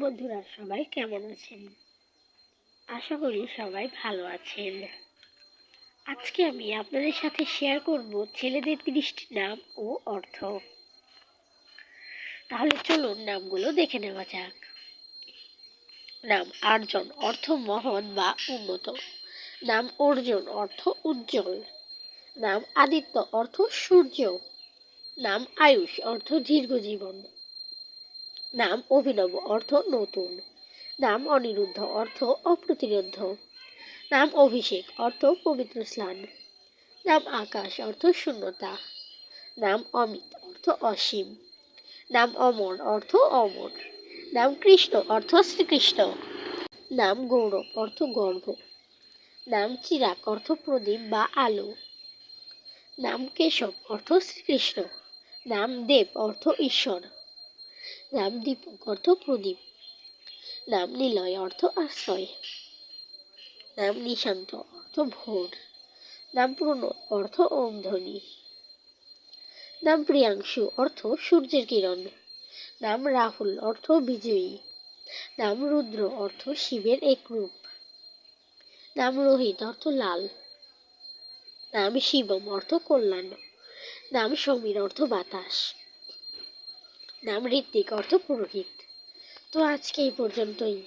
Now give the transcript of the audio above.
বন্ধুরা সবাই কেমন আছেন? আশা করি সবাই ভালো আছেন। আজকে আমি আপনাদের সাথে শেয়ার করব ছেলেদের 30টি নাম ও অর্থ। তাহলে চলুন নামগুলো দেখে নেওয়া যাক। নাম আর্জন, অর্থ মহৎ বা উন্নত। নাম অর্জুন, অর্থ উজ্জ্বল। নাম আদিত্য, অর্থ সূর্য। নাম আয়ুষ, অর্থ দীর্ঘজীবন। নাম অভিনব, অর্থ নতুন। নাম অনিরুদ্ধ, অর্থ অপ্রতিরোধ্য। নাম অভিষেক, অর্থ পবিত্র স্নান। নাম আকাশ, অর্থ শূন্যতা। নাম অমিত, অর্থ অসীম। নাম অমর, অর্থ অমর। নাম কৃষ্ণ, অর্থ শ্রীকৃষ্ণ। নাম গৌরব, অর্থ গর্ব। নাম চিরাগ, অর্থ প্রদীপ বা আলো। নাম কেশব, অর্থ শ্রীকৃষ্ণ। নাম দেব, অর্থ ঈশ্বর। নাম দীপক, অর্থ প্রদীপ। নাম নিলয়, অর্থ আশ্রয়। নাম নিশান্ত, অর্থ ভোর। নাম প্রণব, অর্থ ওম ধ্বনি। নাম প্রিয়াংশু, অর্থ সূর্যের কিরণ। নাম রাহুল, অর্থ বিজয়ী। নাম রুদ্র, অর্থ শিবের এক রূপ। নাম রোহিত, অর্থ লাল। নাম শিবম, অর্থ কল্যাণ। নাম সমীর, অর্থ বাতাস। নাম ঋত্বিক, অর্থ পুরোহিত। তো আজকে এই পর্যন্তই।